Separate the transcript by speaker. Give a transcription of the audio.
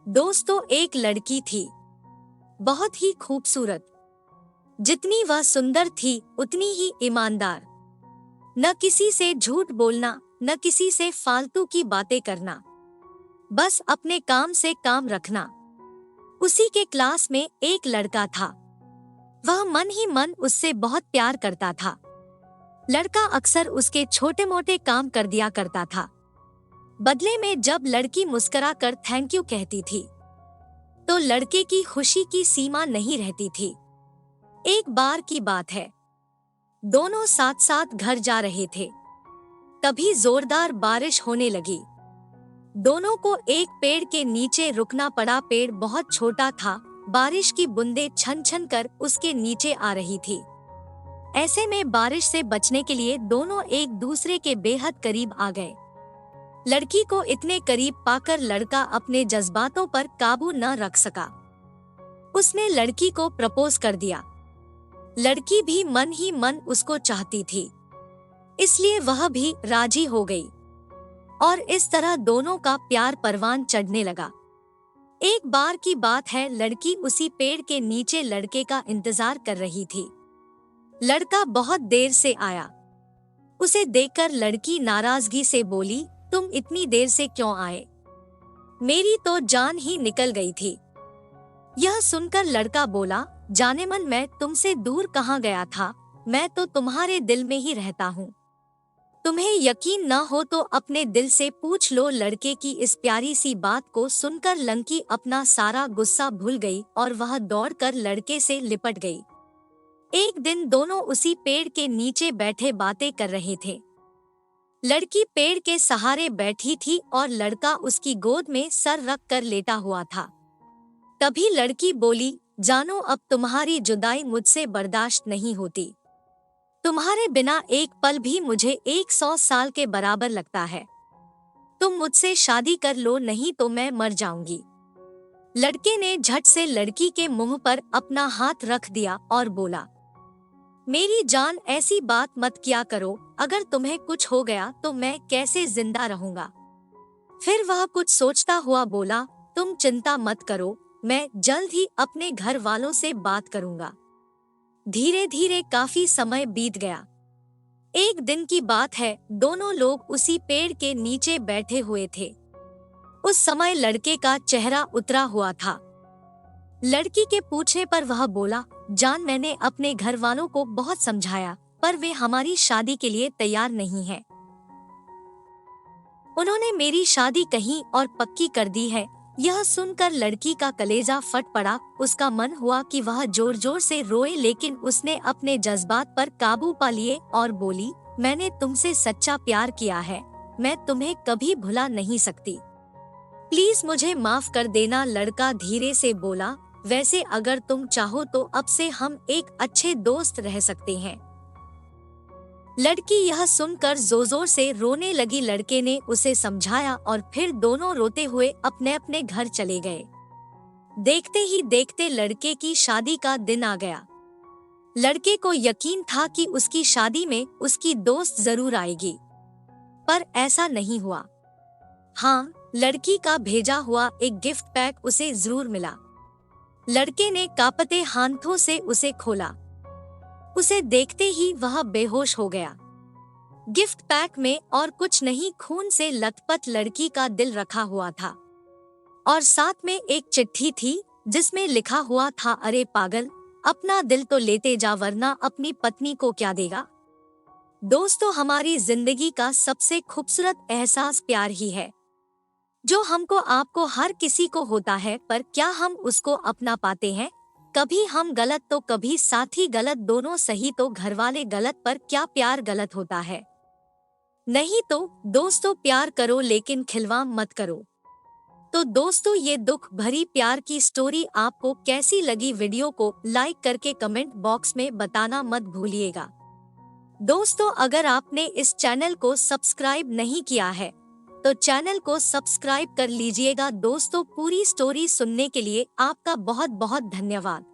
Speaker 1: दोस्तों, एक लड़की थी, बहुत ही खूबसूरत। जितनी वह सुंदर थी उतनी ही ईमानदार। न किसी से झूठ बोलना, न किसी से फालतू की बातें करना, बस अपने काम से काम रखना। उसी के क्लास में एक लड़का था। वह मन ही मन उससे बहुत प्यार करता था। लड़का अक्सर उसके छोटे मोटे काम कर दिया करता था। बदले में जब लड़की मुस्कुरा कर थैंक यू कहती थी तो लड़के की खुशी की सीमा नहीं रहती थी। एक बार की बात है, दोनों साथ साथ घर जा रहे थे। तभी जोरदार बारिश होने लगी। दोनों को एक पेड़ के नीचे रुकना पड़ा। पेड़ बहुत छोटा था, बारिश की बूंदें छन छन कर उसके नीचे आ रही थी। ऐसे में बारिश से बचने के लिए दोनों एक दूसरे के बेहद करीब आ गए। लड़की को इतने करीब पाकर लड़का अपने जज्बातों पर काबू न रख सका। उसने लड़की को प्रपोज कर दिया। लड़की भी मन ही मन उसको चाहती थी, इसलिए वह भी राजी हो गई और इस तरह दोनों का प्यार परवान चढ़ने लगा। एक बार की बात है, लड़की उसी पेड़ के नीचे लड़के का इंतजार कर रही थी। लड़का बहुत देर से आया। उसे देखकर लड़की नाराजगी से बोली, तुम इतनी देर से क्यों आए? मेरी तो जान ही निकल गई थी। यह सुनकर लड़का बोला, जाने मन मैं तुमसे दूर कहाँ गया था, मैं तो तुम्हारे दिल में ही रहता हूँ। तुम्हें यकीन न हो तो अपने दिल से पूछ लो। लड़के की इस प्यारी सी बात को सुनकर लड़की अपना सारा गुस्सा भूल गई और वह दौड़कर लड़के से लिपट गई। एक दिन दोनों उसी पेड़ के नीचे बैठे बातें कर रहे थे। लड़की पेड़ के सहारे बैठी थी और लड़का उसकी गोद में सर रख कर लेटा हुआ था। तभी लड़की बोली, जानो अब तुम्हारी जुदाई मुझसे बर्दाश्त नहीं होती। तुम्हारे बिना एक पल भी मुझे 100 साल के बराबर लगता है। तुम मुझसे शादी कर लो, नहीं तो मैं मर जाऊंगी। लड़के ने झट से लड़की के मुंह पर अपना हाथ रख दिया और बोला, मेरी जान ऐसी बात मत किया करो, अगर तुम्हें कुछ हो गया तो मैं कैसे जिंदा रहूंगा। फिर वह कुछ सोचता हुआ बोला, तुम चिंता मत करो, मैं जल्द ही अपने घर वालों से बात करूंगा। धीरे धीरे काफी समय बीत गया। एक दिन की बात है, दोनों लोग उसी पेड़ के नीचे बैठे हुए थे। उस समय लड़के का चेहरा उतरा हुआ था। लड़की के पूछने पर वह बोला, जान मैंने अपने घर वालों को बहुत समझाया पर वे हमारी शादी के लिए तैयार नहीं हैं। उन्होंने मेरी शादी कहीं और पक्की कर दी है। यह सुनकर लड़की का कलेजा फट पड़ा। उसका मन हुआ कि वह जोर जोर से रोए, लेकिन उसने अपने जज्बात पर काबू पा लिए और बोली, मैंने तुमसे सच्चा प्यार किया है, मैं तुम्हें कभी भुला नहीं सकती। प्लीज मुझे माफ कर देना। लड़का धीरे से बोला, वैसे अगर तुम चाहो तो अब से हम एक अच्छे दोस्त रह सकते हैं। लड़की यह सुनकर जोर जोर से रोने लगी। लड़के ने उसे समझाया और फिर दोनों रोते हुए अपने अपने घर चले गए। देखते ही देखते लड़के की शादी का दिन आ गया। लड़के को यकीन था कि उसकी शादी में उसकी दोस्त जरूर आएगी, पर ऐसा नहीं हुआ। हाँ, लड़की का भेजा हुआ एक गिफ्ट पैक उसे जरूर मिला। लड़के ने कांपते हाथों से उसे खोला। उसे देखते ही वह बेहोश हो गया। गिफ्ट पैक में और कुछ नहीं, खून से लथपथ लड़की का दिल रखा हुआ था और साथ में एक चिट्ठी थी जिसमें लिखा हुआ था, अरे पागल, अपना दिल तो लेते जा वरना अपनी पत्नी को क्या देगा। दोस्तों, हमारी जिंदगी का सबसे खूबसूरत एहसास प्यार ही है, जो हमको आपको हर किसी को होता है, पर क्या हम उसको अपना पाते हैं? कभी हम गलत तो कभी साथी गलत, दोनों सही तो घरवाले गलत, पर क्या प्यार गलत होता है? नहीं तो दोस्तों, प्यार करो लेकिन खिलवाड़ मत करो। तो दोस्तों, ये दुख भरी प्यार की स्टोरी आपको कैसी लगी? वीडियो को लाइक करके कमेंट बॉक्स में बताना मत भूलिएगा। दोस्तों, अगर आपने इस चैनल को सब्सक्राइब नहीं किया है तो चैनल को सब्सक्राइब कर लीजिएगा। दोस्तों, पूरी स्टोरी सुनने के लिए आपका बहुत बहुत धन्यवाद।